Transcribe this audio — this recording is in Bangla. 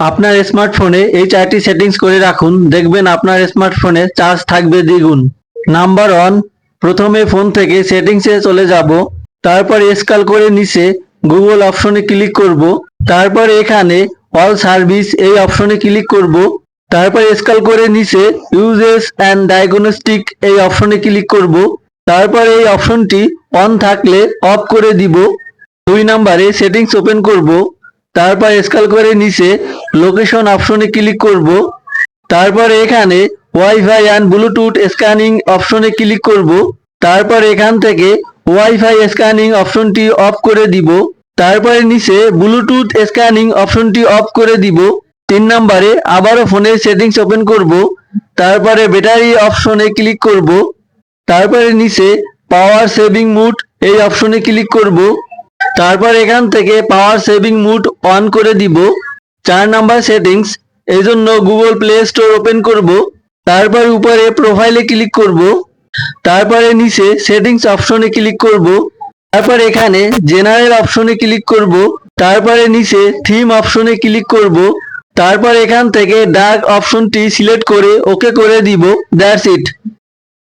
আপনার স্মার্টফোনে এই 4টি সেটিংস করে রাখুন, দেখবেন আপনার স্মার্টফোনে চার্জ থাকবে দ্বিগুণ। নাম্বার 1, প্রথমে ফোন থেকে সেটিংসে চলে যাব, তারপরে স্ক্রল করে নিচে গুগল অপশনে ক্লিক করব, তারপরে এখানে অল সার্ভিস এই অপশনে ক্লিক করব, তারপরে স্ক্রল করে নিচে ইউজেস অ্যান্ড ডায়াগনস্টিক এই অপশনে ক্লিক করব, তারপরে এই অপশনটি অন থাকলে অফ করে দিব। 2 নম্বরে সেটিংস ওপেন করব, তারপর স্ক্রল করে নিচে লোকেশন অপশনে ক্লিক করব, তারপরে এখানে ওয়াইফাই অ্যান্ড ব্লুটুথ স্ক্যানিং অপশনে ক্লিক করব, তারপর এখান থেকে ওয়াইফাই স্ক্যানিং অপশনটি অফ করে দিব, তারপরে নিচে ব্লুটুথ স্ক্যানিং অপশনটি অফ করে দিব। 3 নম্বরে আবারও ফোনের সেটিংস ওপেন করব, তারপরে ব্যাটারি অপশনে ক্লিক করব, তারপরে নিচে পাওয়ার সেভিং মুড এই অপশনে ক্লিক করব, তারপর এখান থেকে পাওয়ার সেভিং মুড অন করে দিব। 4 নাম্বার সেটিংস, এই জন্য গুগল প্লে স্টোর ওপেন করব, তারপর উপরে প্রোফাইলে ক্লিক করব, তারপরে নিচে সেটিংস অপশনে ক্লিক করব, তারপর এখানে জেনারেল অপশনে ক্লিক করব, তারপরে নিচে থিম অপশনে ক্লিক করব, তারপর এখান থেকে ডার্ক অপশনটি সিলেক্ট করে ওকে করে দিব। That's it.